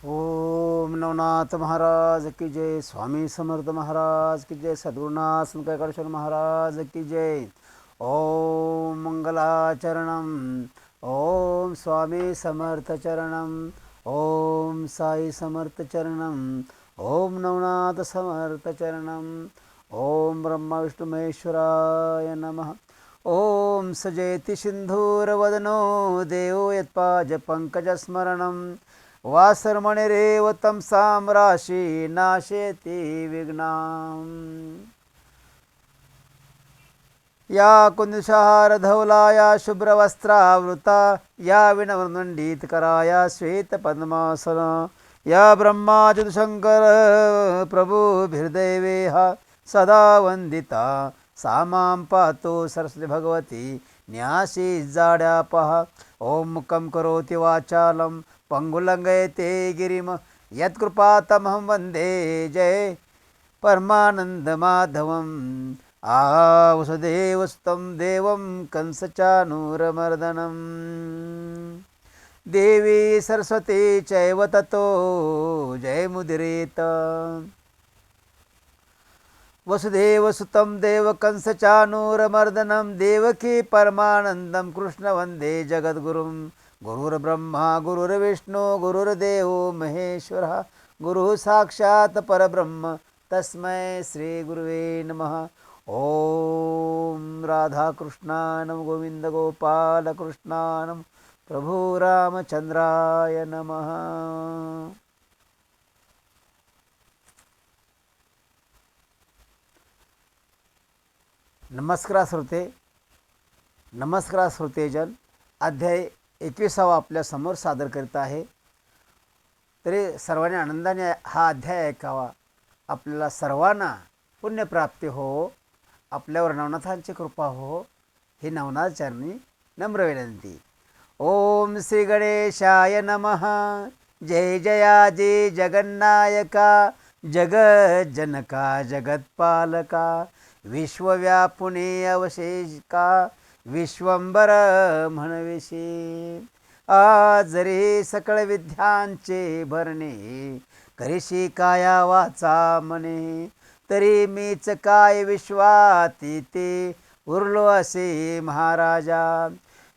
ओम नवनाथ महाराज की जय, स्वामी समर्थ महाराज की जय, सद्गुरुनाथ संत महाराज की जय. ओम मंगलाचरणम. ओम स्वामी समर्थ चरणम. ओम साई समर्थ चरणम. ओम नवनाथ समर्थ चरणम. ओम ब्रह्मा विष्णु महेश्वराय नमः. ओम सजयति सिंधूरवदनो देवो यत्पाज पंकजस्मरणं वासर्मणे रेव तमसां राशी नाशेति विघ्नाम्. या कुंदुषहारधवला या शुभ्रवस्त्रावृता या विनवमण्डितकरा या श्वेतपद्मासना या ब्रह्माच्युतशङ्कर प्रभुभिर्देवेह सदा वन्दिता सा मां पातु सरस्वती भगवती न्यासी जाड्यापः. ॐ मुखं करोति वाचालं पंगुलंगयते गिरिम यत्कृपातमहं वन्दे जय परमानन्दमाधवम्. वसुदेवसुतं देवं कंसचानूरमर्दनं देवी सरस्वती चैव ततो जयमुदीरयेत्. वसुदेवसुतं देवकंसचानूरमर्दनं देवकी परमानन्दं कृष्ण वन्दे जगद्गुरुं. गुरुर्ब्रह्मा गुरुर्विष्णु गुरुर्देवो महेश्वरः गुरुः साक्षात् परब्रह्म तस्मै श्रीगुरुवे नमः. ओम राधाकृष्णानं गोविंद गोपालकृष्णानं प्रभु रामचंद्राय नमः. नमस्कार श्रोते, नमस्कार श्रोतेजन. अध्याय 21 आपल्या समोर सादर करीत आहे. तरी सर्वांनी आनंदाने हा अध्याय ऐकावा. आपल्याला सर्वांना पुण्यप्राप्ती हो, आपल्यावर नवनाथांची कृपा हो, ही नवनाथचरणी नम्र विनंती. ओम श्री गणेशाय नमः. जय जयाजी जगन्नायका जगज्जनका जगत्पालका विश्वव्यापुने अवशेषका विश्वंबर म्हणविशी. आज रे सकळ विद्यांचे भरणे करीशी काया वाचा मने तरी मीच काय विश्वाती ते उरलो असे महाराजा.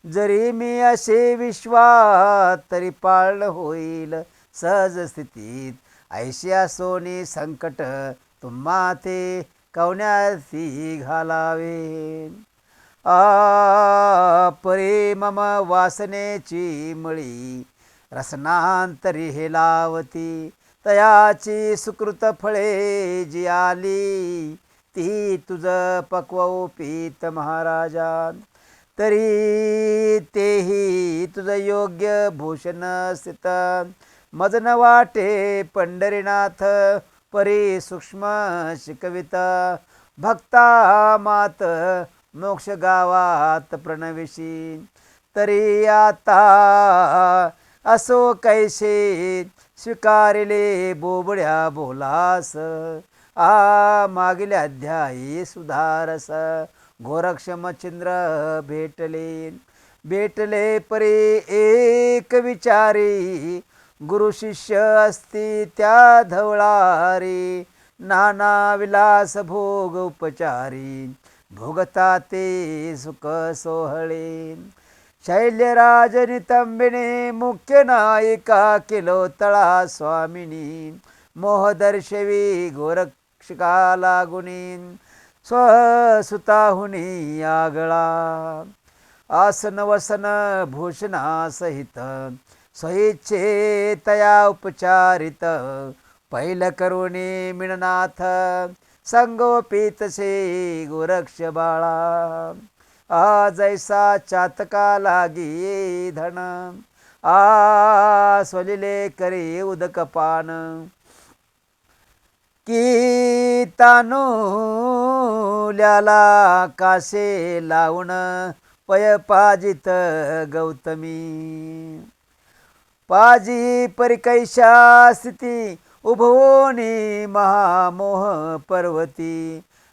जरी मी असे विश्वात तरी पाळलं होईल सहज स्थितीत ऐशिया सोनी संकट तुम्हा ते कवण्यार्थी घालावे. परे मम वासनेची मळी रसनांतरी हे लावती तयाची सुकृत फळे जी आली ती तुझ पक्वोपीत महाराजा. तरी तेही तुझ योग्य भूषण स्थित मज न वाटे पंढरीनाथ परी सूक्ष्म शिकवित भक्ता मात मोक्ष गावात प्रणविशी. तरी आता असो कैसे स्वीकारिले बोबड्या बोलास मागील अध्यायी सुधारस गोरक्षमचंद्र भेटले. भेटले परी एक विचारी गुरु शिष्य असती त्या धवळारी नाना विलास भोग उपचारी भोगता ते सुख सोहळे. शैल्यराज नितंबिने मुख्य नायिका किलो तळा स्वामिनी मोहदर्शवी गोरक्षका लागुनी स्वसुताहुनी आगळा. आसन वसन भूषणा सहित स्वइच्छे तया उपचारित पैल करुणी मिळनाथ संगोपीतसे गोरक्ष बाळा. जैसा चातका लागी धन स्वलिले करी उदक पान की तानुल्याला कासे लावून पय पाजित गौतमी. पाजी परिकैशा स्थिती उभवोनी महामोह पर्वती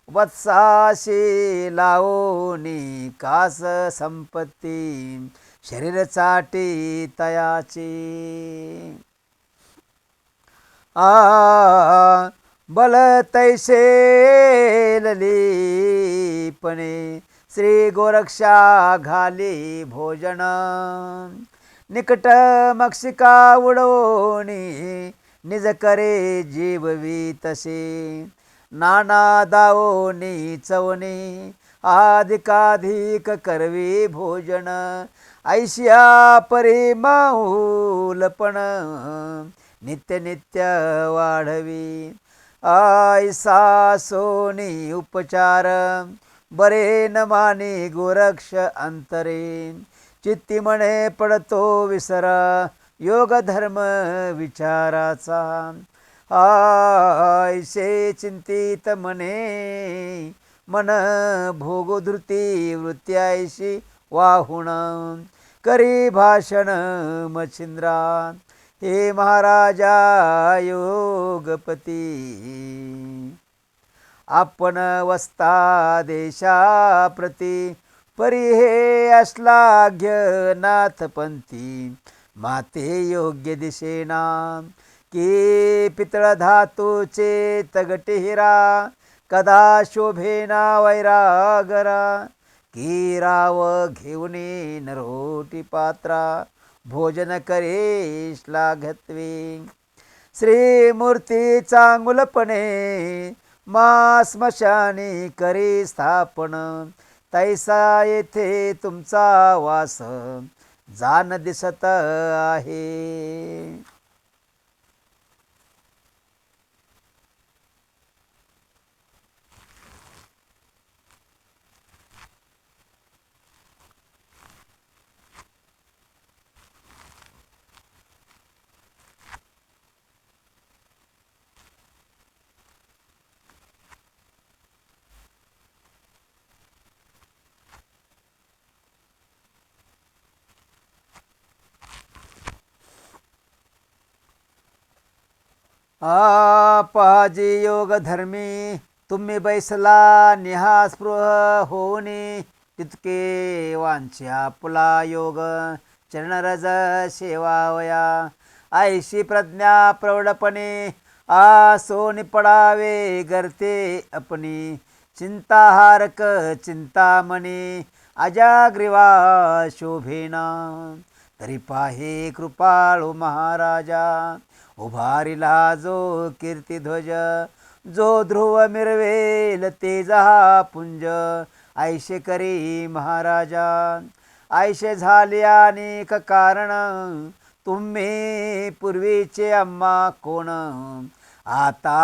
वत्साशी लावोनी कास संपत्ती शरीर चाटी तयाची. बल तैसे ललीपणे श्री गोरक्षा घाली भोजन निकट मक्षिका उडवणी निज करे जीववी तसे नाना दावोनी चवणी अधिकाधिक करवी भोजन ऐशिया परिमाऊलपण नित्य नित्य वाढवी ऐसा सोनी उपचार बरे न मानी गोरक्ष अंतरे चित्ती म्हणे पडतो विसर योग धर्म विचाराचा ऐसे चिंतित मने मन भोगधृती वृत्त्याशी वाहुण करी भाषण मच्छिंद्रा हे महाराजा योगपती आपण वस्ता देशाप्रती परी हे अश्लाघ्य नाथपंथी माते योग्य दिशेना की पितळ धातूचे तगटे हिरा कदा शोभेना वैरागरा की राव घेऊनी नरोटी पात्रा भोजन करे श्लाघत्वे श्रीमूर्ती चांगुलपणे मा स्मशानी करी स्थापन तैसा येथे तुमचा वास जाण दिसत आहे. पाजी योग धर्मी तुम्ही बैसला निहास्पृह होनी तितके वांच्या पुला योग चरणरज सेवावया ऐशी प्रज्ञा प्रौढपणे आसोनी पडावे गर्ते अपनी चिंताहारक चिंतामणी अजाग्रीवा शोभेना तरी पाहे कृपाळू महाराजा उभारिला जो कीर्तिध्वज जो ध्रुव मिरवेल तेजा पुंज ऐशे करी महाराजा ऐशे झाले अनेक कारण तुम्ही पूर्वीचे आम्हा कोण आता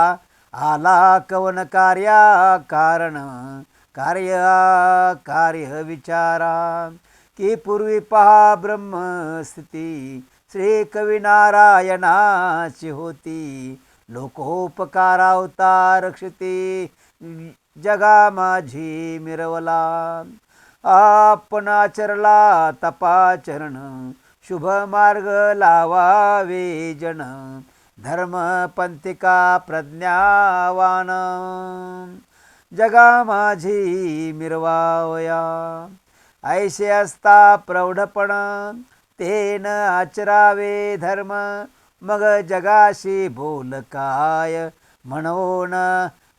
आला कवन कार्या कारण कार्य विचारा की पूर्वी पहा ब्रह्मस्थिती श्री कवी नारायणाची होती लोकोपकारावतार रक्षती जगा माझी मिरवला आपण आचरला तपाचरण शुभ मार्ग लावावे जन धर्म पंथिका प्रज्ञावान जगा माझी मिरवावया ऐसे असता प्रौढपण तेन आचरावे धर्म मग जगाशी बोल काय म्हणून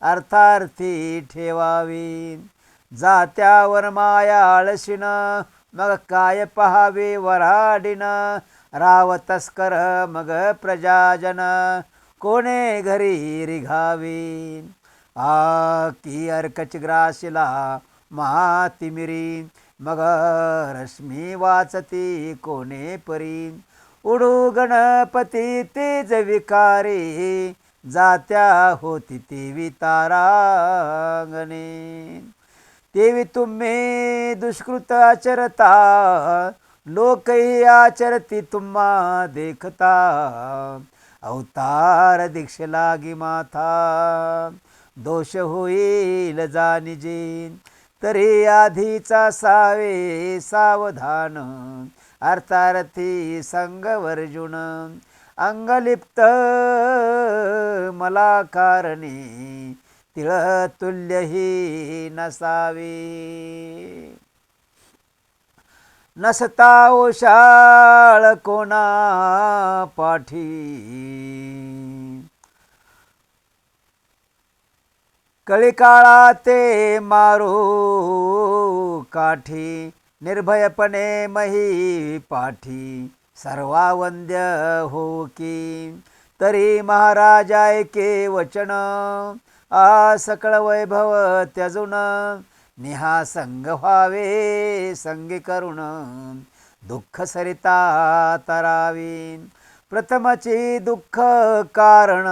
अर्थार्थी ठेवावी जात्यावर माया आळशीन मग काय पहावे वराडीन राव तस्कर मग प्रजाजन कोणे घरी रिघावी की अर्कचिग्राशिला महातिमिरी मग रश्मी वाचती कोणे परी उडू गणपती तेज विकारी जात्या होती तेवी तारांगणे तेवी तुम्ही दुष्कृत आचरता लोकही आचरती तुम्हा देखता अवतार दीक्ष लागी माथा दोष होईल जानिजे तरी आधीचा सावे सावधान अर्थार्थी संगवर्जुन अंगलिप्त मला कारणे तिळतुल्यही नसावे नसता ओशाळ कोणा पाठी कळिकाळा ते मारू काठी, निर्भयपणे मही पाठी, सर्वा वंद्य हो की. तरी महाराज ऐके वचन, आ सकळ वैभव त्यजून, निहा संग व्हावे संगी करुण, दुःख सरिता तरावी. प्रथमची दुःख कारण,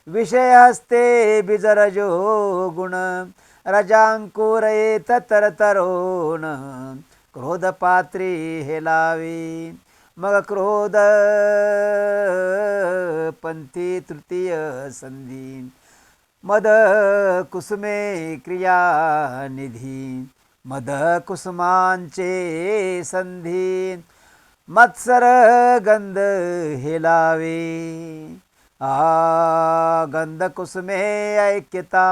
विषय हस्ते बिजरजो गुण, रजांकुर येत तरतरोन, क्रोध पात्री हेलावी. मग क्रोध पंथी तृतीय संधी, मद कुसुमे क्रिया निधी, मद कुसुमांचे संधी, मत्सर गंध हेलावे. गंध कुसुमे ऐक्यता,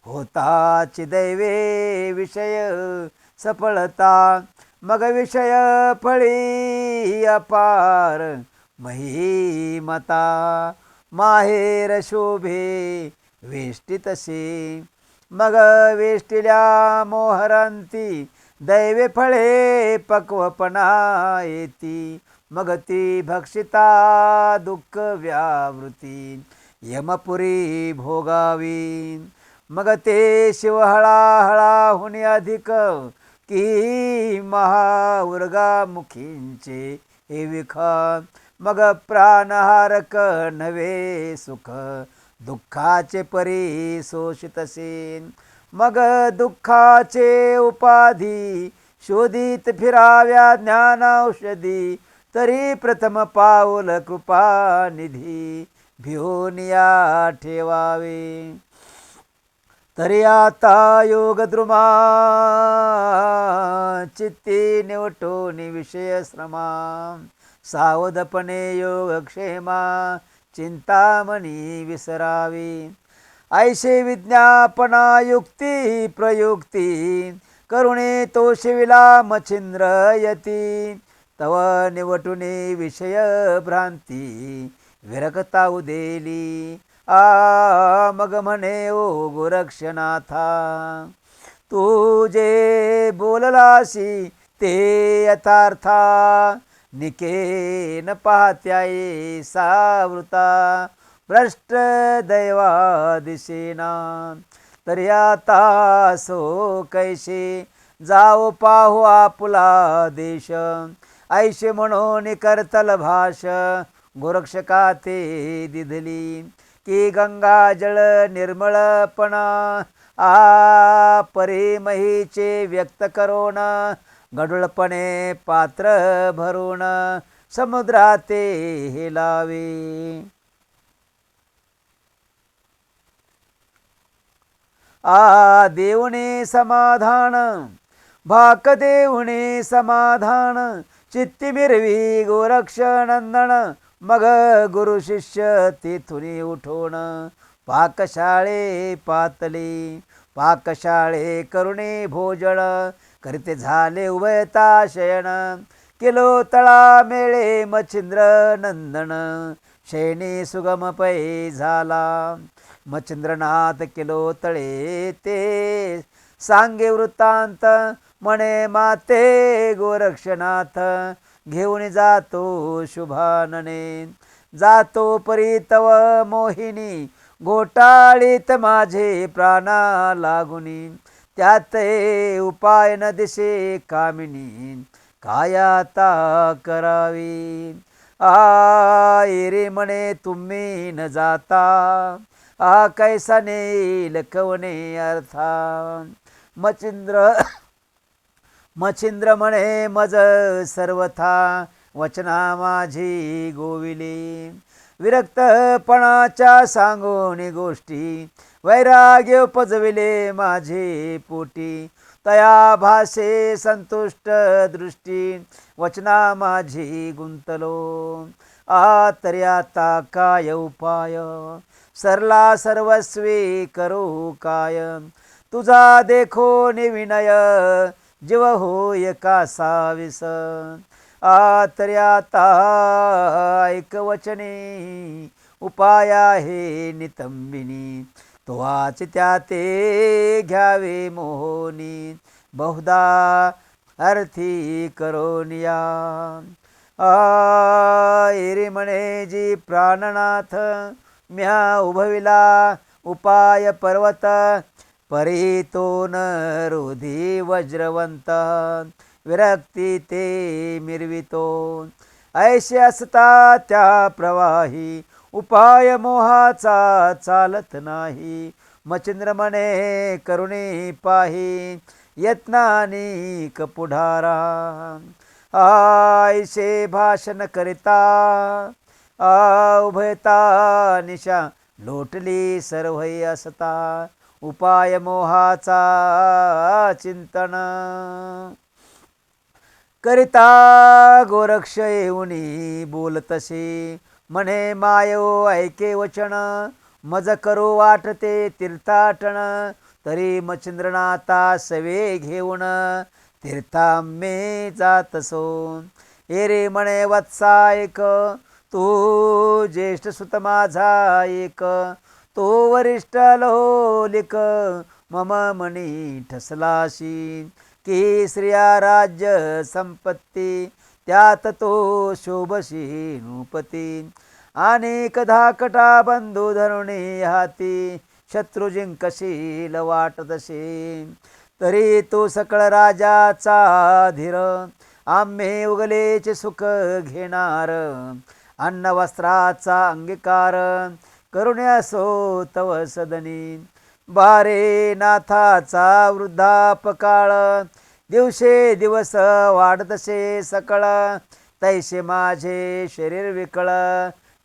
होता चिदैवे विषय सफलता. मग विषय फळी अपार महिमता, माहेर शोभे वेष्टी तसे. मग वेष्टिल्या मोहरांती, दैवे फळे पक्वपणा येती. मग ती भक्षिता दुःख व्यावृत्ती, यमपुरी भोगावी. मग ते शिव हळाहळाहुनी अधिक, की महाउर्गा मुखींचे हे विख. मग प्राणहारक नव्हे सुख, दुःखाचे परी शोषितसे. मग दुःखाचे उपाधी, शोधित फिराव्या ज्ञानौषधी. तरी प्रथम पाऊल कृपानिधी, भिवूनिया ठेवावे. तरी आता योगद्रुमा, चित्ती निवटून विषय श्रमा. सावधपणे योगक्षेमा, चिंतामणी विसरावी. ऐशे विज्ञापना युक्ती प्रयुक्ती, करुणे तोषविला मच्छिंद्र यती. तव निवटुने विषय भ्रांती, विरक्ता उदेली. मग म्हणे ओ गोरक्षनाथा, तू जे बोललासी ते यथार्था. निके न पाहत्याये सावृता, भ्रष्ट दैवा दिसेना. तरी आता सो कैसे, जाओ पाहू आपुला देश. ऐशे म्हणून करतल भाष, गोरक्षका ते दिधली. की गंगा जळ निर्मळपणा, परी महीचे व्यक्त करोन. गडुळपणे पात्र भरून, समुद्राते हेलावे. देऊणे समाधान, भाक देऊणे समाधान. चित्ती मिरवी गोरक्ष नंदन, मग गुरु शिष्य तेथुनी उठून. पाकशाळे पातली, पाकशाळे करुणे भोजन. करीते झाले उभयता शयन, केलो तळा मेळे मच्छिंद्र नंदन. शयनी सुगम पै झाला, मच्छिंद्रनाथ केलो तळे ते. सांगे वृत्तांत म्हणे माते गोरक्षनाथ, घेऊन जातो शुभानने. जातो परी तव मोहिनी, घोटाळीत माझे प्राणा लागुनी. त्यात उपाय न दिसे कामिनी, काय आता करावी. एरे म्हणे तुम्ही न जाता, कैसा नेल कवने अर्था. मच्छिंद्र म्हणे मज सर्वथा, वचना माझी गोविली. विरक्तपणाच्या सांगोनी गोष्टी, वैराग्य उपजविले माझे पोटी. तया भासे संतुष्ट दृष्टी, वचना माझी गुंतलो. तरी आता काय उपाय, सरला सर्वस्वी करू काय. तुझा देखो निविनय, जीव होय कासा विस. तरी आता ऐक वचने, उपाय आहे नितंबिनी. तो आच त्या ते घ्यावे मोहनी बहुधा अर्थी करोनिया एरे म्हणे जी प्राणनाथ म्या उभविला उपाय पर्वत परी तो न रोधी वज्रवंत विरक्ती ते मिरवितो ऐसे असता त्या प्रवाही उपाय मोहाचा चालत नाही मच्छिंद्र म्हणे करुणी पाही यत्नानी कपुढारा ऐसे भाषण करिता उभयता निशा लोटली सर्वही असता उपाय मोहाचा चिंतन करिता गोरक्ष येऊनी बोलतसे म्हणे मायो ऐके वचन मज करू वाटते तीर्थाटन तरी मच्छिंद्रनाथा सवे घेऊन तीर्थाम्ये जातसो एरे म्हणे वत्सा एक तू ज्येष्ठ सुत माझा एक तो वरिष्ठ लोलिक मम मनी ठसलाशी की स्त्रिया राज्य संपत्ती त्यात तो शोभशी नृपती अनेक धाकटा बंधू धरुणी हाती शत्रू जिंकशील वाटतसे तरी तो सकळ राजाचा धीर आम्ही उगलेचे सुख घेणार अन्न वस्त्राचा अंगीकार करुण्यासो तव सदनी बारे नाथाचा वृद्धापकाळ दिवसे दिवस वाढतसे सकळ तैसे माझे शरीर विकळ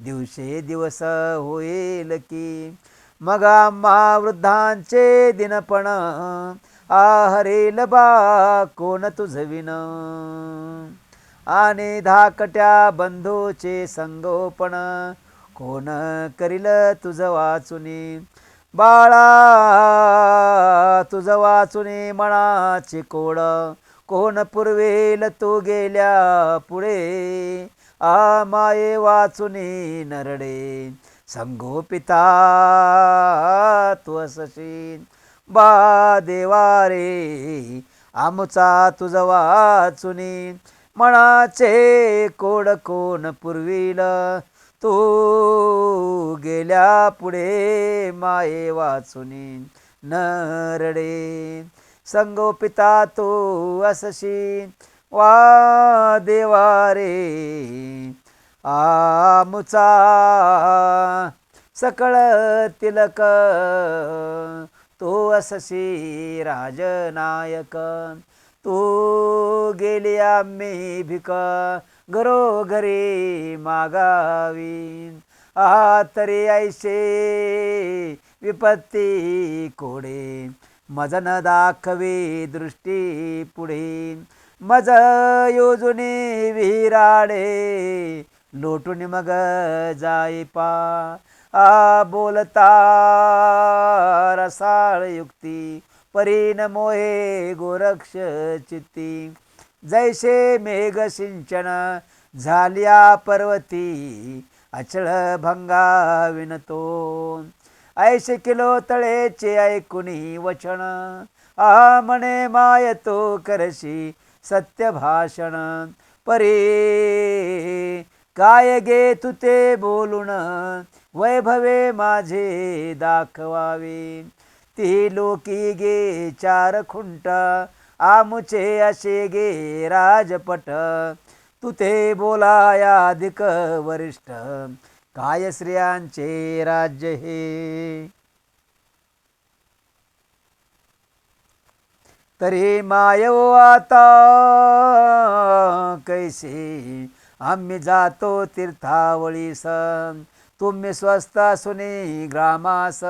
दिवसे दिवस होईल की मग आम्हा वृद्धांचे दिनपण हरेल बा कोण तुझविन आणि धाकट्या बंधूचे संगोपन कोण करील तुझ वाचुनी बाळा तुझ वाचुनी मनाची कोड कोण पुरवेल तू गेल्या पुढे माये वाचुनी नरडे संगोपिता तू असशील बा देवा रे आमुचा तुझ वाचुनी मनाचे कोड कोण पुरविल तू गेल्या पुढे माये वाचुनी नरडे संगोपिता तू असशी वा देवा रे आमुचा सकळ तिलक तू असशी राजनायक तू गेली आम्ही भिक घरोघरी मागावी तरी ऐसे विपत्ती कोडे मज न दाखवे दृष्टी पुढे मज योजुनी विराडे लोटून मग जाई पा बोलता रसाळ युक्ती परीन मोहे गोरक्ष चित्ती जैसे मेघ सिंचन झाल्या पर्वती अचळ भंगा विनतो ऐसे किलो तळेचे ऐकुनी वचन म्हणे माय तो करशी सत्य भाषण परे काय गे तू ते बोलून वैभवे माझे दाखवावे ती लोकी गे चार खुंट आमुचे असे गे राजपट तू ते बोलाया अधिक वरिष्ठ काय स्त्रियांचे राज्य हे तरी मायव आता कैसे आम्ही जातो तीर्थावळीस तुम्ही स्वस्त असूनी ग्रामास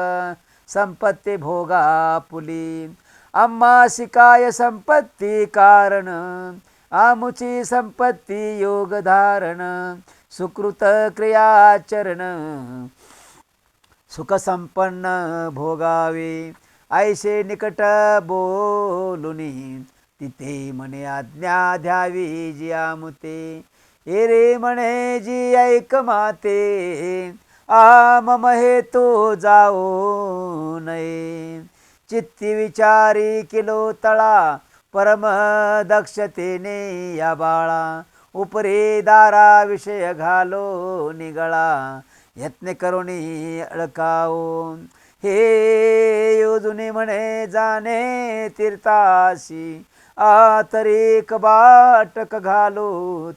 संपत्ती भोगा पुली आम्हा शिकाय संपत्ती कारण आमुची संपत्ती योग धारण सुकृत क्रियाचरण सुख संपन्न भोगावे ऐसे निकट बोलुनी तिथे म्हणे आज्ञा द्यावी जी आमुते एरे म्हणे जी ऐक माते मम हेतू जाऊ नये. चित्ती विचारी किलो तळा परम दक्षतेने या बाळा. उपरी दारा विषय घालो निगळा यत्न करुणी अळकावो. हे योजुनी म्हणे जाणे तीर्थासी तरी कबाटक घालो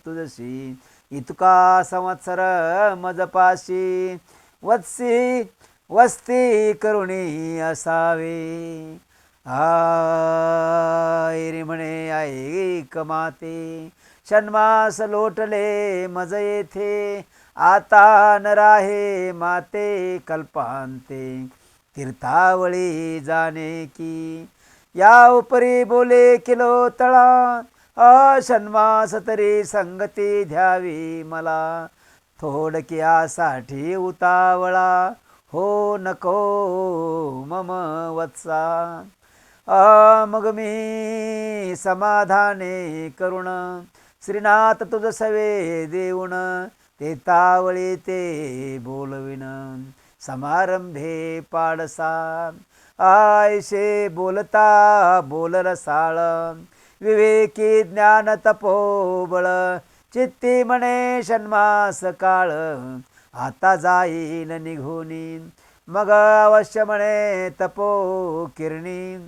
तुझशी. इतका संवत्सर मजपाशी वस्ती करुणी असावे. रे म्हणे ऐक माते षण्मास लोटले मज येथे. आता न राहे माते कल्पांते तीर्थावळी जाणे की. या उपरी बोले किलो तळा षण्मास तरी संगती द्यावी मला. थोडक्यासाठी उतावळा हो नको मम वत्सा. मग मी समाधाने करुण श्रीनाथ तुझ सवे देऊन. ते तावळी ते बोलविन समारंभे पाडसा. आयशे बोलता बोलर साळ विवेकी ज्ञान तपोबळ. चित्ती म्हणे षण्मास काळ आता जाईल निघूनी. मग अवश्य म्हणे तपो किरणी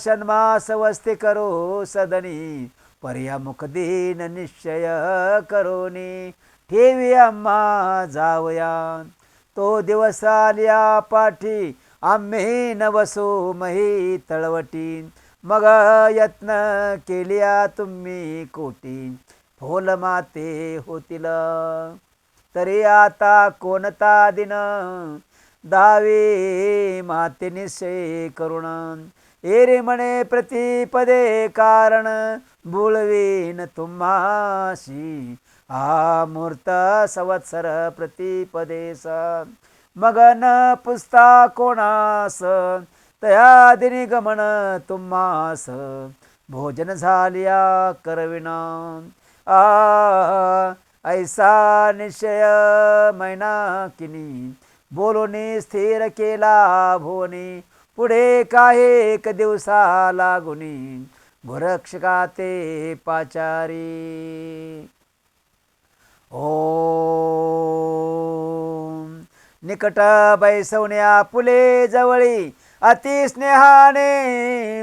षण्मास वस्ती करो सदनी. पर्यामुख दीन निश्चय करोनी ठेवी आम्हा जावया. तो दिवस आलिया पाठी आम्ही नवसो मही तळवटी. मग यत्न केलिया तुम्ही कोटी फोल माते होतील. तरी आता कोणता दिन दावी माते निश्चय करुण. एरे म्हणे प्रतिपदे कारण बुळवीन तुम्हाशी. मूर्त संवत्सर प्रतिपदेस मग न पुसता कोणास. तया दिनी गमन तुम्हास भोजन झालिया करविना. ऐसा निश्चय मैनाकिनी बोलोनी स्थिर केला भोनी. पुढे काही एक दिवसा लागुनी गोरक्षका ते पाचारी. ओम निकट बैसवण्या पुले जवळी अति स्नेहाने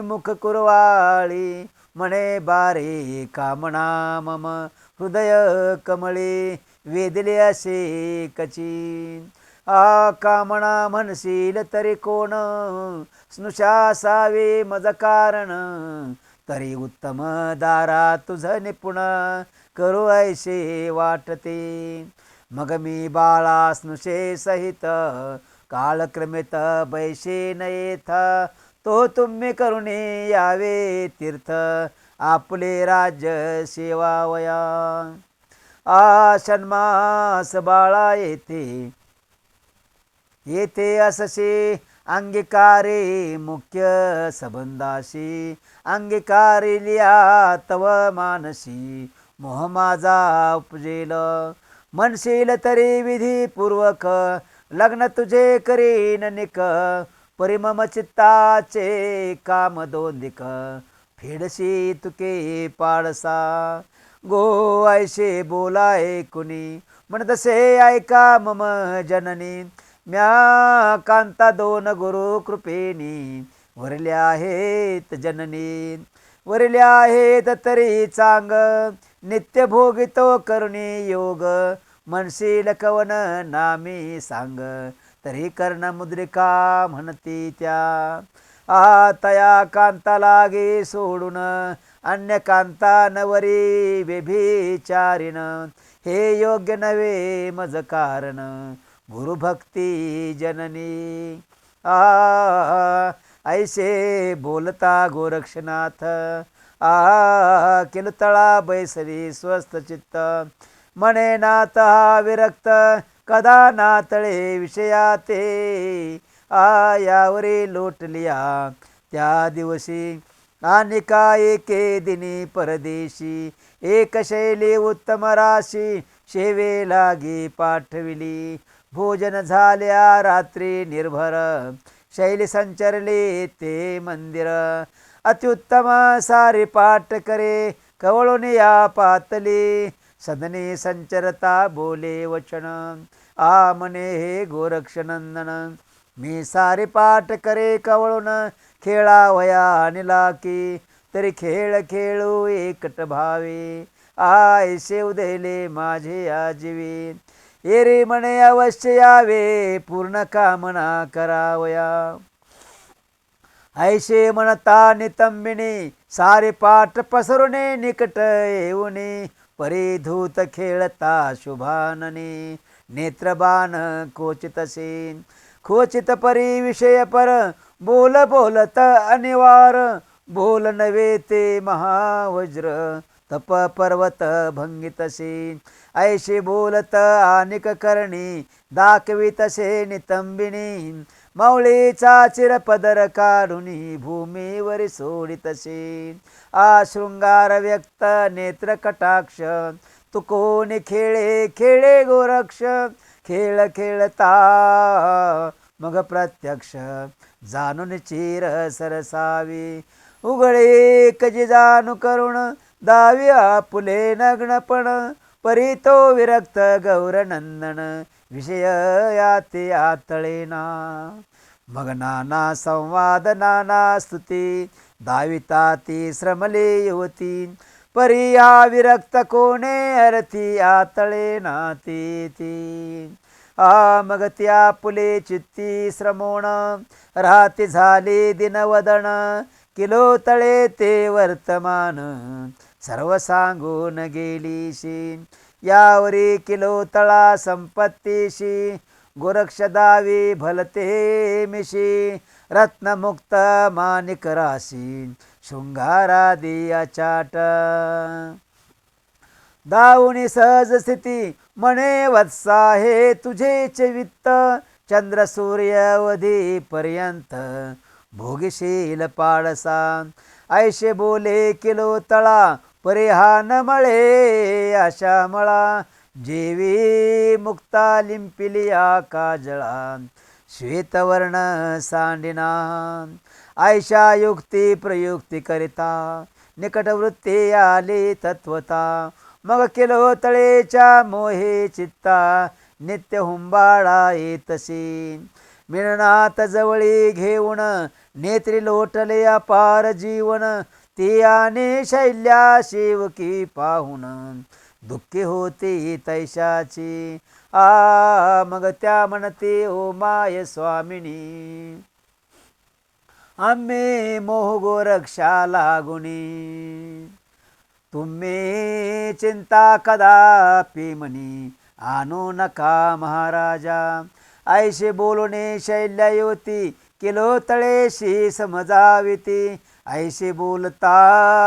मुख कुरवाळी. म्हणे बारे कामना मम हृदय कमळे वेदले असे कची. कामना म्हणशील तरी कोण स्नुषा सावे मज कारण. तरी उत्तम दारा तुझ निपुण करू ऐसे वाटते. मग मी बाळा स्नुषे सहित कालक्रमित बैशे नयेथ. तो तुम्ही करुणी यावे तीर्थ आपले राज्य सेवावया. षण्मास बाळा येथे येथे अससे अंगीकारे मुख्य संबंधाशी. अंगीकारी लिया तव मानसी मोह माझा उपजेल. म्हणशील तरी विधीपूर्वक लग्न तुझे करीन निक. परिमम चित्ताचे काम दोंदिक फेडशी तुके पाडसा. गो ऐशे बोलाय कुणी म्हण तसे ऐका मम जननी. म्या कांता दोन गुरु कृपेनी वरल्या आहेत जननी. वरल्या आहेत तरी चांग नित्य भोगितो करुणी योग. म्हणशील कवन नामी सांग तरी कर्ण मुद्रिका म्हणती त्या. तया कांता लागे सोडून अन्य कांता नवरी व्यभिचारिण. हे योग्य नव्हे मज कारण गुरुभक्ती जननी. ऐसे बोलता गोरक्षनाथ किलतळा बैसरी स्वस्थ चित्त. म्हणे नाथ हा विरक्त कदा नातळे विषयाते. यावरी लोटलिया त्या दिवशी अनिका एके दिनी परदेशी. एक शैली उत्तम राशी शेवे लागी पाठविली. भोजन झाल्या रात्री निर्भर, शैली संचरले ते मंदिर. अत्युत्तम सारी पाठ करे, कवळून या पातली. सदनी संचरता बोले वचन, आ म्हणे हे गोरक्षनंदन. मी सारे पाठ करे कवळून, खेळावया अनिला की. तरी खेळ खेळू एकट भावे, आयसे उदयले माझे आजीवी. एरे म्हणे अवश्य यावे, पूर्ण कामना करावया. ऐशे म्हणता नितंबिनी, सारे पाठ पसरुने निकट येऊनी. परिधूत खेळता शुभाननी, नेत्रबाण कोचितसे. खोचित परी विषय पर, बोल बोलत अनिवार. बोल नव्हे ते महावज्र, तप पर्वत भंगितसे. ऐशे बोलत अनिक करणी, दाखवितसे नितंबिनी. माऊलीचा चिरपदर काढुनी, भूमीवर सोडितसे. आ शृंगार व्यक्त नेत्र कटाक्ष, तू कोणी खेळे खेळे गोरक्ष. खेळ खेळता मग प्रत्यक्ष, जाणून चिर सरसावी. उघडे कजी जाणू करुण, दावी आपुले नग्नपण. परी तो विरक्त गौरनंदन, विषय याते आतळेना. मग नाना संवाद नाना स्तुती, दाविता ती श्रमले युवती. परी या विरक्त कोणे अर्थी, आतळेना ती. आ मग त्या पुले चित्ती श्रमोण, राहती झाली दिनवदन. किलो तळे ते वर्तमान, सर्व सांगून गेलीशी. यावरी किलो तळा संपत्तीशी, गोरक्ष दावी भलते मिशी. रत्नमुक्त माणिक राशी, शृंगारादी अचाट. दाऊनी सहज स्थिती, म्हणे वत्सा हे तुझेच वित्त. चंद्र सूर्यवधी पर्यंत, भोगीशील पाडसा. ऐशे बोले किलो तळा, परिहान मळे आशा मळा. जेवी मुक्ता लिंपिलिया काजळा, श्वेतवर्ण सांडिना. ऐशा युक्ती प्रयुक्ती करिता, निकटवृत्ती आली तत्वता. मग किलो तळेच्या मोहे चित्ता, नित्य हुंबाळा येतशी. मिळनात जवळी घेऊन, नेत्री लोटले अपार जीवन. ती आणि शैल्या शिवकी पाहून, दुःखी होती तैशाची. आ मग त्या म्हणते ओ माय स्वामिनी, आम्ही मोह गोरक्षा लागुनी. तुम्ही चिंता कदापि मनी, आणू नका महाराजा. ऐशे बोलणे शैल्या युवती, किलो तळेशी समजाविती. ऐशे बोलता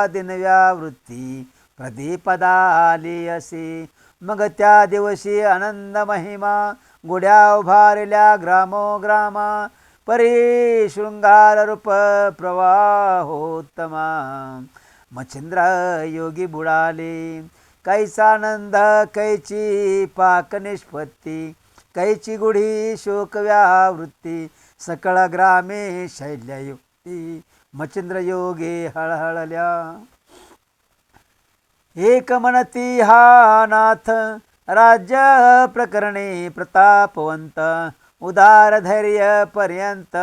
दिनव्यावृत्ती, प्रदीपदा आली असे. मग त्या दिवशी आनंद महिमा, गुड्या उभारल्या ग्रामोग्रामा. परी शृंगार रूप प्रवाहोत्तमा, मच्छिंद्र योगी बुडाले. कैसानंद कैची पाक निष्पत्ती, कैची गुढी शोक व्यावृत्ती. सकळ ग्रामे शैल्ययुक्ती, मच्छिंद्र योगी हळहळल्या. एक म्हणती हा नाथ, राज्य प्रकरणे प्रतापवंत. उदार धैर्य पर्यंत,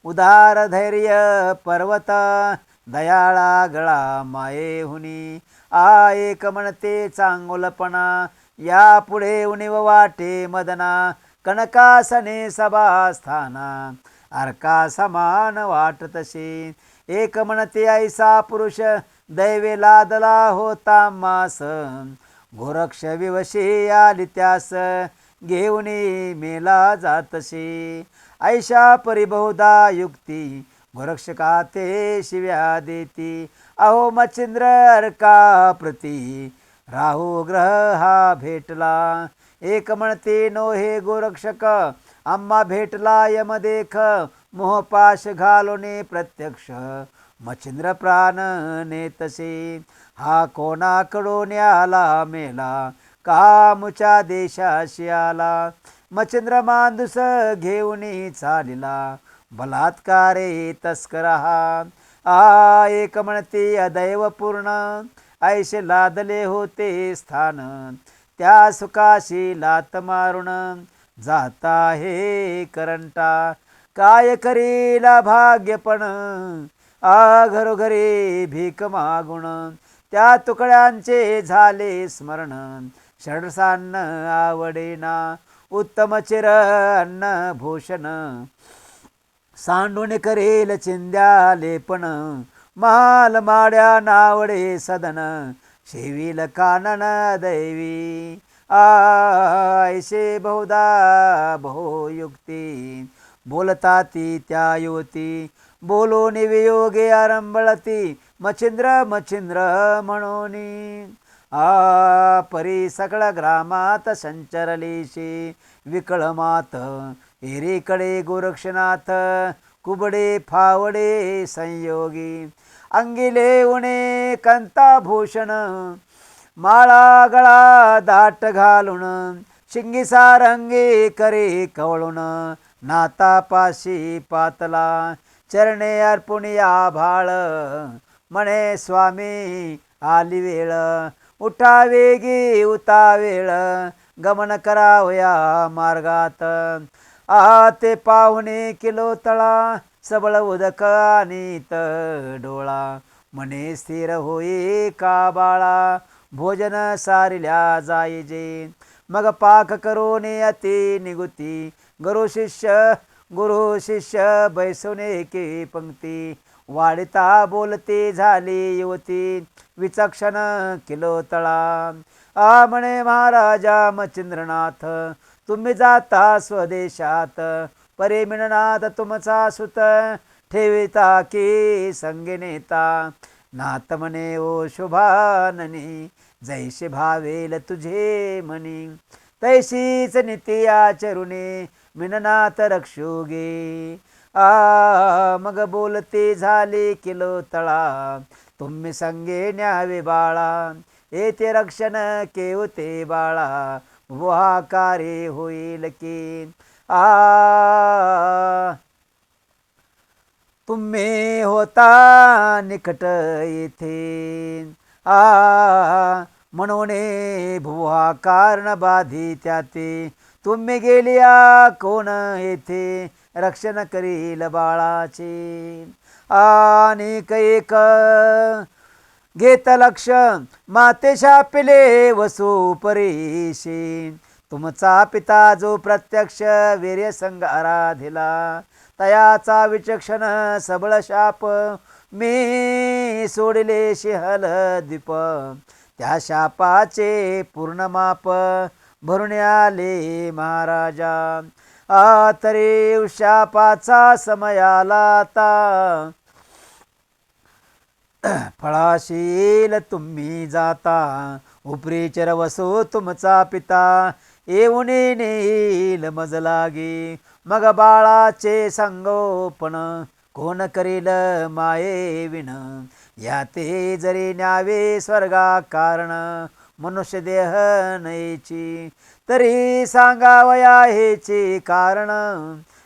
उदार धैर्य पर्वत. दयाळा गळा मायेहुनी, आ एक म्हणते चांगुलपणा. या पुढे उणीव वाटे मदना, कनकासने सभास्थाना. अर्का समान वाटतशी, एक म्हणते ऐसा पुरुष. दैवे लादला होता मास, गोरक्ष विवशी आली त्यास. घेऊनी मेला जातशी, ऐशा परिबहुदा युक्ती. गोरक्ष काते शिव्या देती, अहो मच्छिंद्र अर्का प्रती. राहू ग्रह हा भेटला, एक म्हणते नो हे गोरक्षक. आम्हा भेटला यमदेख, मोहपाश घालोने प्रत्यक्ष. मच्छिंद्र प्राण नेतसे, हा कोणाकडून आला मेला. कामुच्या देशाशी आला. मच्छिंद्र मांदुस घेऊनी चालिला बलात्कारे तस्करा एक म्हणती अदैव पूर्ण ऐशे लादले होते स्थान त्या सुखाशी लात मारून जाता हे करंटा काय करीला भाग्यपण घरोघरी भीक मागुण त्या तुकड्यांचे झाले स्मरण षडसान्न आवडेना उत्तम चिर अन्न भूषण सांडून करेल चिंध्या लेपण माल माड्या नावडे सदन शेवील कानन दैवी ऐशे बहुधा बहुयुक्ती बोलता ती त्या युवती बोलून वियोगे आरंभळती मच्छिंद्र मच्छिंद्र म्हणूनी परी सकळ ग्रामात संचरलीशी विकळ मात एरीकडे गोरक्षनाथ कुबडे फावडे संयोगी अंगिले उणे कंताभूषण माळा गळा दाट घालून शिंगी सारंगी करे कवळून नातापाशी पातला चरणे अर्पुनिया भाळ म्हणे स्वामी आली वेळ उठा वेगी उता वेळ गमन करावया मार्गात ते पाहुणे किलो तळा सबळ उदक आणीत डोळा मने स्थिर होई का बाळा भोजन सारिल्या जायजे मग पाक करून अति निगुती गुरु शिष्य बैसुने की पंक्ती वाढता बोलती झाली युवती विचक्षण किलो तळा म्हणे महाराजा मच्छिंद्रनाथ तुम्ही जाता स्वदेशात परे मिळनाथ तुमचा सुत ठेविता की संगे नेता नाथ म्हणे ओ शुभाननी जैसे भावेल तुझे मनी तैसीच नीती आचरुणे मिननाथ रक्षोगे मग बोलते झाले किलो तळा तुम्ही संगे न्यावे बाळा येते रक्षण केवते बाळा बुहाकारे होईल की तुम्ही होता निकट येथे म्हणून भुहाकार न बाधी त्याते तुम्ही गेलिया कोण येथे रक्षण करील बाळाचे अनेक एक घेत लक्ष माते शापिले वसू परेशी तुमचा पिता जो प्रत्यक्ष वीर्य संग आराधिला तयाचा विचक्षण सबळ शाप मी सोडले शिहल दीप त्या शापाचे पूर्ण माप भरून आले महाराजा तरी शापाचा समय आला आता फळाशील तुम्ही जाता उपरीचर वसो तुमचा पिता येऊन नेईल मज लागे मग बाळाचे संगोपन कोण करील माये विण याते जरी न्यावे स्वर्गा कारण मनुष्य देह नयेची तरी सांगावया हेचे कारण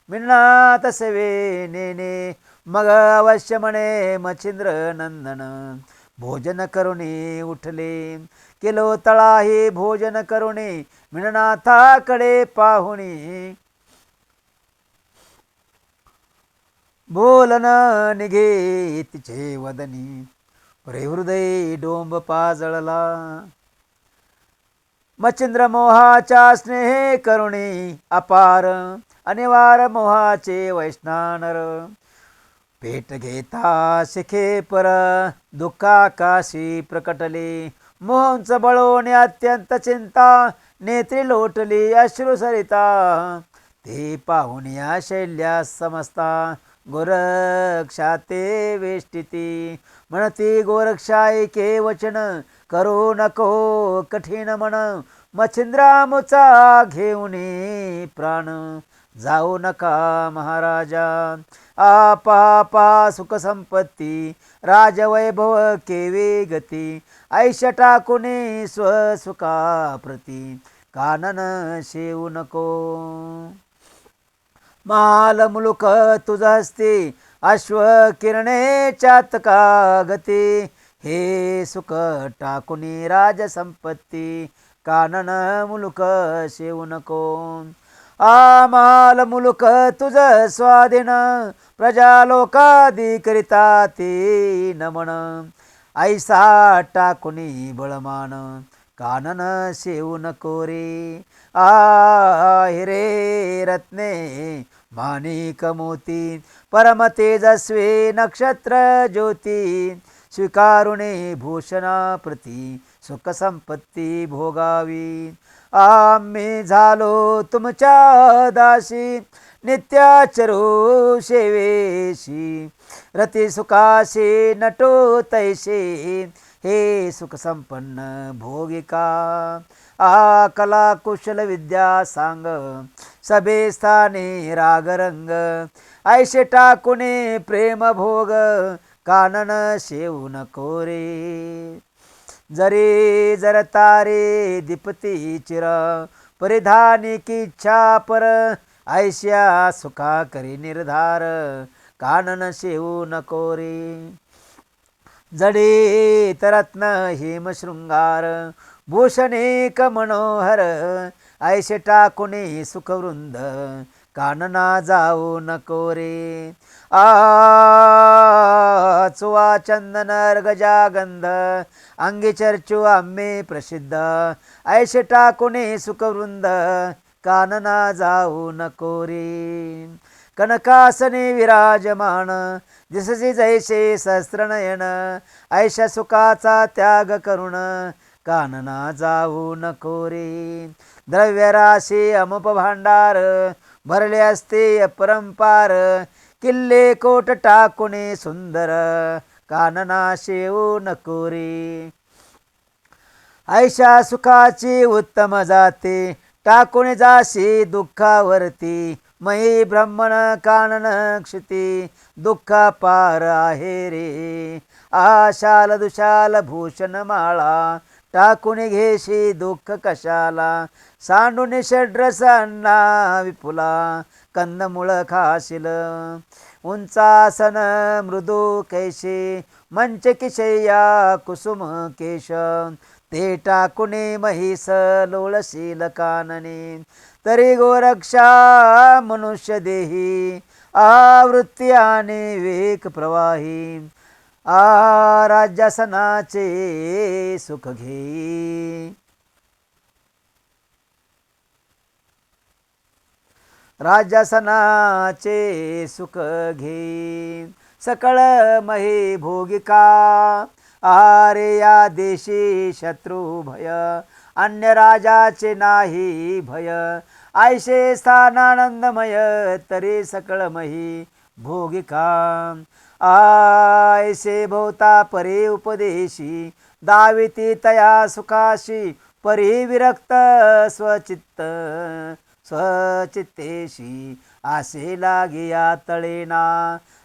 मिळना तसवे नेने मग अवश्य म्हणे मच्छिंद्र नंदन भोजन करुणी उठले किलो तळा हे भोजन करुणी मिळनाथाकडे पाहुणी बोलन निघे तिचे वदनी परे हृदय डोंब पाजळला मच्छिंद्र मोहाच्या स्नेहे करुणी अपार अनिवार मोहाचे वैष्णानर पेट घेता शिखे पर दुःखाकाशी प्रकटले मोहंच बळवणे अत्यंत चिंता नेत्री लोटली अश्रू सरिता ते पाहुण्या शैल्या समजता गोरक्षा ते वेष्टिती म्हणती गोरक्षा एके वचन करू नको कठीण म्हण मच्छिंद्रामुचा घेऊनी प्राण जाऊ नका महाराजा आपा सुख संपत्ती राजवैभव केवे गती ऐश टाकुनी स्वसुखा प्रती कानन शेवू नको. माल मुलुक तुझ हस्ती अश्व किरणे चातका गती. हे सुख टाकुनी राज संपत्ती कानन मुलुक शेवू नको. माल मुलुक तुझ स्वाधीन प्रजा लोकादी करिता ते नमन. ऐसा टाकुनी बळमान कानन शेवू नको रे. हिरे रत्ने माणिक मोती परम तेजस्वी नक्षत्र ज्योती. स्वीकारुणे भूषणा प्रती सुख संपत्ती भोगावी. आम्ही झालो तुमच्या दासी नित्याचरू सेवेशी. रती सुखाशी नटो तैसे हे सुख संपन्न भोगिका. कला कुशल विद्या सांग सभे स्थानी रागरंग. ऐशे टाकुने प्रेम भोग कानन शेवू नको रे. जरी जर तारे दीपती चिर परिधानी की इच्छा पर. ऐश्या सुखा करी निर्धार कानन शेवू नको रे. जडित रत्न हिम शृंगार भूषणेक मनोहर. ऐशे टाकुने सुखवृंद कानना जाऊ नको रे. चुवा चंदन गजा गंध अंगी चर्चू आम्ही प्रसिद्ध. ऐशे टाकुने सुखवृंद कानना जाऊ नको रे. कनकासने विराजमान दिससी जैसे सहस्त्रनयन. ऐशा सुखाचा त्याग करुण कानना जाऊ नको रे. द्रव्यराशी अमुप भांडार भरले असते अपरंपार. किल्ले कोट टाकुने सुंदर कानना शेवू नको रे. ऐशा सुखाची उत्तम जाते टाकुने जाशी दुःखावरती. मयी ब्रह्मण कानन क्षिती दुःखा पार आहे रे. आशाल दुशाल भूषण माळा टाकुने घेशी दुःख कशाला. सांडून षड्रस अन्ना विपुला कंदमुळ खाशील. उंचासन मृदू कैशी मंच किशय्या कुसुम केश. ते टाकुने महिस लोळशील कानने. तरी गोरक्षा मनुष्य देही आवृत्ती आणि विवेक प्रवाही. राज्यासनाचे सुख घेई. राज्यासनाचे सुख घेई सकळ मही भोगिका. आरे या देशी शत्रु भय अन्य राजाचे नाही भय. ऐशे स्थानानंदमय तरी सकळमही भोगिका. ऐसे भोवता परी उपदेशी दाविती तया सुखाशी. परी विरक्त स्वचित्त स्वचित्तेशी आसे लागिया तळेना.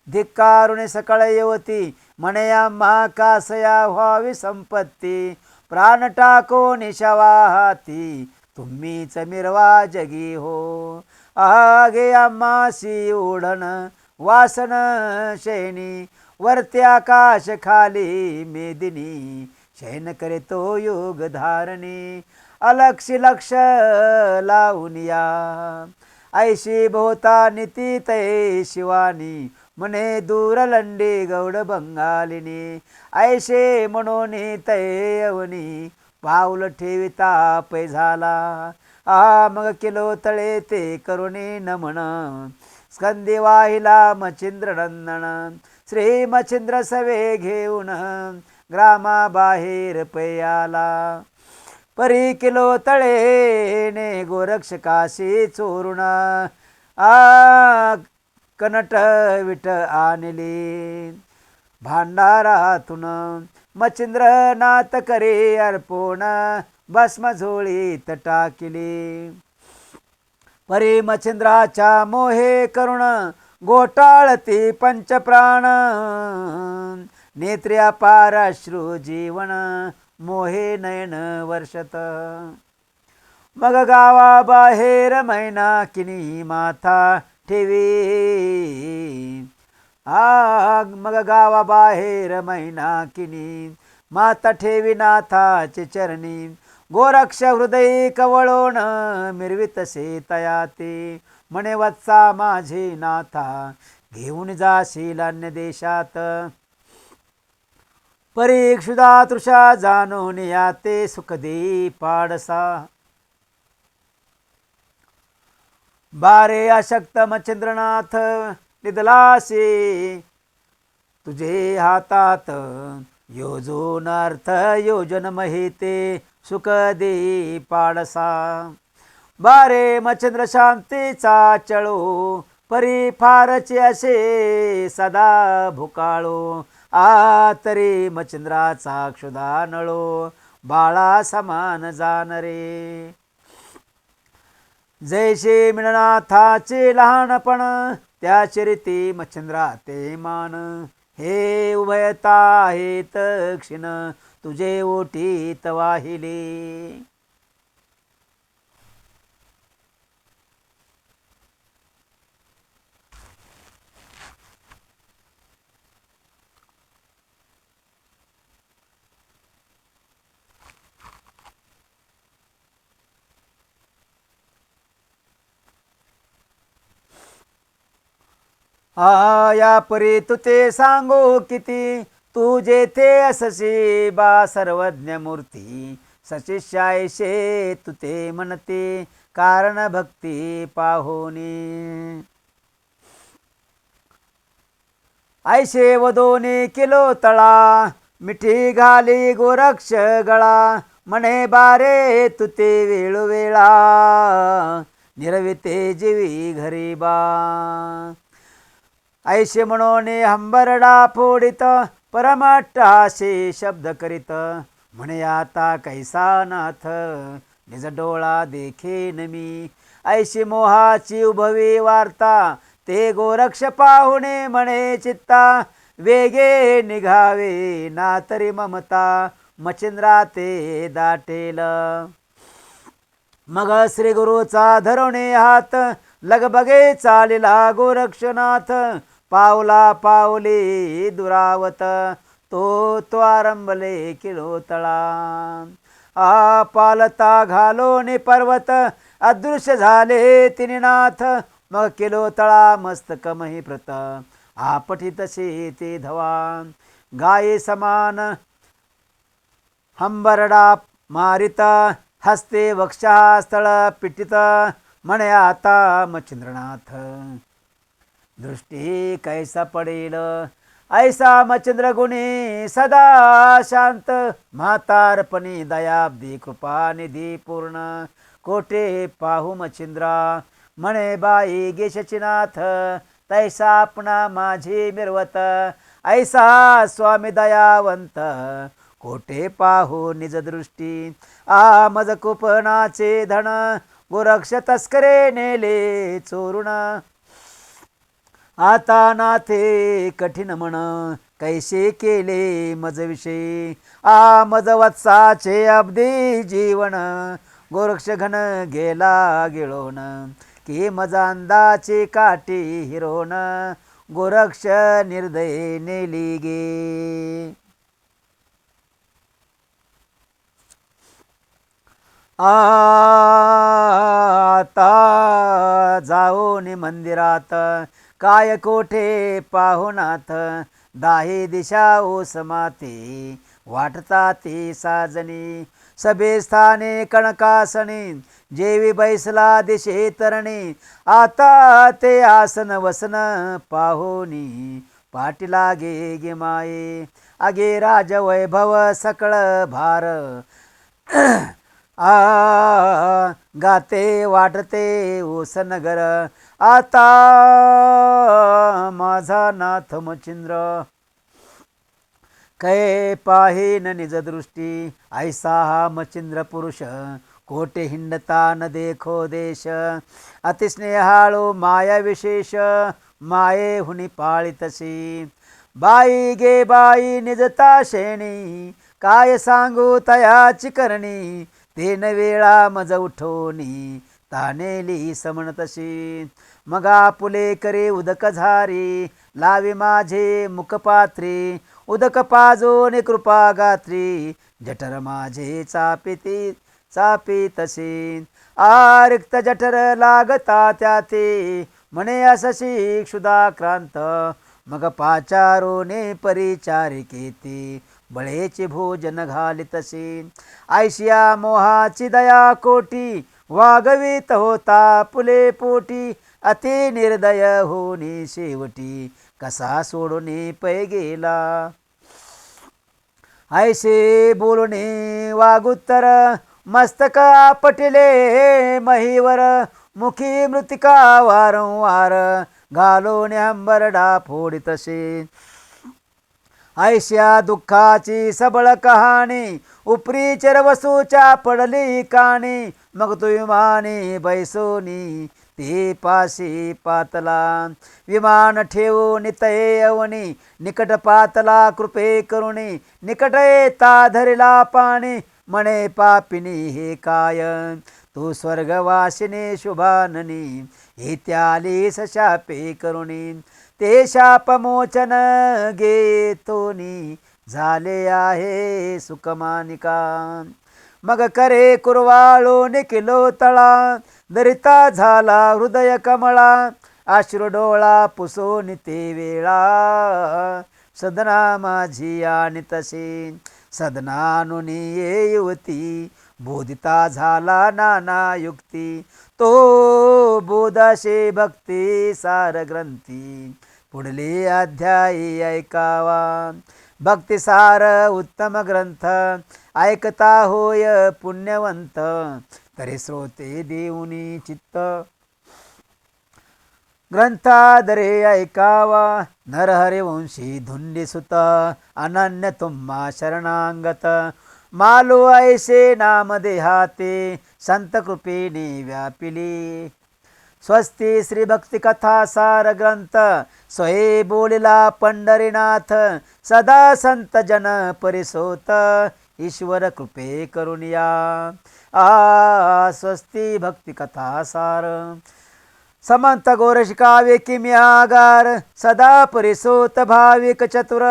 धिक्कारुणे सकळ येवती म्हणे आम्हा कासया व्हावी संपत्ती. प्राण टाको निशवा हाती तुम्हीच मिरवा जगी हो. आगे आम्हासी ओढण वासन शैनी. वरती आकाश खाली मेदिनी शयन करे तो योग धारणी. अलक्षी लक्ष लावून या ऐशी भोवता नीती तये शिवानी. म्हणे दूरलंडी गौड बंगालिनी. ऐशे म्हणून तये अवनी पाऊल ठेविता पै झाला. मग किलो तळे ते करुणी नमन. स्कंदी वाहिला मच्छिंद्र नंदन. श्री मच्छिंद्र सवे घेऊन ग्रामाबाहेर पै आला. परी किलो तळेने गोरक्षकाशी चोरून. कनट विट आणली भांडारातून. मच्छिंद्र नाथ करे अर्पण भस्म झोळीत टाकिली. परी मच्छिंद्राच्या मोहे करुण गोटाळती पंचप्राण. नेत्र्या पार अश्रू जीवन मोहे नयन वर्षत. मग गावा बाहेर मैना किनी माथा ठेवी. मग गावा बाहेर मैना किनी माता ठेवी नाथाचे चरणी. गोरक्ष हृदय कवळोन मिरवितसे तया ते. म्हणे वत्सा माझे नाथा घेऊन जाशील अन्य देशात. परीक्षुदा तृषा जाणून याते सुख देई पाडसा. बारे अशक्त मच्छिंद्रनाथ निदलासे तुझे हातात. योजून अर्थ योजन महिते सुख देई पाडसा. बारे मच्छिंद्र शांतीचा चळो परी फारचे असे सदा भुकाळो. तरी मच्छिंद्राचा क्षुधा नळो बाळा समान जाण रे. जैसे मिळनाथाचे लहानपण त्या चरिती मच्छिंद्रा ते मान. हे उभयता हेत क्षीण तुझे ओटीत वाहिले. या परी तुते सांगो किती तू जेथे असशी बा सर्वज्ञ मूर्ती. सशिष्यायशे तुते म्हणते कारण भक्ती पाहोनी. ऐशे वदोनी किलो तळा मिठी घाली गोरक्ष गळा. म्हणे बारे तुते वेळोवेळा निरविते जीवी घरी बा. ऐशे म्हणून हंबरडा फोडित परमट्टाशे शब्द करीत. म्हणे आता कैसा नाथ निज डोळा देखेन मी. ऐशी मोहाची उभवी वार्ता ते गोरक्ष पाहुणे म्हणे चित्ता. वेगे निघावे ना तरी ममता मच्छिंद्रा ते दाटेल. मग श्री गुरुचा धरुणे हात लगबगे चालिला गोरक्षनाथ. पावला पावले दुरावत तो आरंभले किलो तळा. पालता घालोने पर्वत अदृश्य झाले तिने नाथ. मग किलो तळा मस्तक महिप्रत आपटितसे ते धवा. गाये समान हंबरडा मारित हस्ते वक्षा स्थळ पिटित. म्हणे आता मच्छिंद्रनाथ दृष्टी कैसा पडेल. ऐसा मच्छिंद्र गुणी सदा शांत. म्हातारपणी दयाब्दी कृपा निधी पूर्ण. कोठे पाहू मच्छिंद्रा म्हणे बाई गेशची नाथ. तैसा आपणा माझी मिरवत. ऐसा स्वामी दयावंत कोठे पाहू निज दृष्टी. मज कुपनाचे धन गोरक्ष तस्करे नेले चोरून. आता नाथे कठीण म्हण कैसे केले मज विषयी. मज वत्साचे अब्दी जीवन गोरक्ष घन गेला गिळोन. की मज अंदाचे काठी हिरोन गोरक्ष निर्दय नेली गे. आता जाऊन मंदिरात काय कोठे पाहुनाथ. दाही दिशा ओस माते वाटता ती साजनी. सभे स्थाने कणकासनी जेवी बैसला दिशे तरणी. आता ते आसन वसन पाहोनी पाटी लागे गे माये. आगे राजवैभव सकळ भार गाते वाटते ओस नगर. आता माझा नाथ मच्छिंद्र कै पाहिन निज दृष्टी. ऐसा हा मच्छिंद्र पुरुष कोटे हिंडता न देखो देश. अतिस्नेहाळू माया विशेष माये हुनी पाळितसी. बाई गे बाई निजता शेणी काय सांगू तयाची करणी. तेन वेळा मज उठोनी तानेली समन तशी. मग आपुले करे उदक झारी लावी माझे मुखपात्री. उदक पाजोनी कृपा गात्री जठर माझे चापी तसे. रिक्त जठर लागता त्याते म्हणे असशी क्षुधाक्रांत. मग पाचारोने परिचारिकेती बळेचे भोजन घालितसे. ऐशिया मोहाची दया कोटी वागवीत होता पुले पोटी. अति निर्दय होनी शेवटी कसा सोडून पै गेला. ऐसे बोलणे वागुत्तर मस्तक आपटिले महीवर. मुखी मृतिका वारंवार घालून अंबरडा फोडितसे. ऐश्या दुःखाची सबळ कहाणी उपरी चरवसूच्या पडली कानी. मग तो विमाने बैसोनी ते पाशी पातला. विमान ठेवून तये अवनी निकट पातला कृपे करुणी. निकट येता धरिला पाणी म्हणे पापिनी हे काय. तू स्वर्गवासिनी शुभाननी इत्यालीस शापे करुणी. ते शापमोचन घेतोनी झाले आहे सुखमानिका. मग करे कुरवाळो निखिलो तळा दरिता झाला हृदय कमळा. अश्रू डोळा पुसोनी ते वेळा सदना माझी आणि तसे. सदनानुनी ये युवती बोधिता झाला नाना युक्ती. तो बोधाशे भक्ती सार ग्रंथी पुढले अध्यायी ऐकावा. भक्तिसार उत्तम ग्रंथ ऐकता होय पुण्यवंत. तरी श्रोते देऊनी चित्त ग्रंथादरे ऐकावा. नरहरिवंशी धुंडी सुत अनन्य तुम्हा शरणांगत. मालो ऐसे नाम देहाते संत कृपेने व्यापिली. स्वस्ती श्री भक्ती कथा सार ग्रंथ सोये बोलिला पंढरीनाथ. सदा संत जन परिसोत ईश्वर कृपे करुनिया. स्वस्ती भक्ती कथा सार समंत गोरशिकावे किम्यागार. सदा परिसोत भाविक चतुर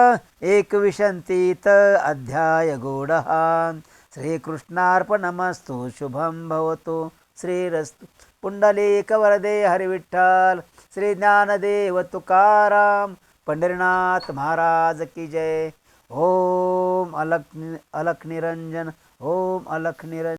एक विशंतीत अध्याय गोडहा. श्रीकृष्णार्पणमस्तु शुभं भवतु श्रीरस्तु. पुंडलिक वरदे हरिविठ्ठल. श्री ज्ञानदेव तुकाराम पंढरीनाथ महाराज की जय. ओम अलख निरंजन. ओम अलख निरंजन.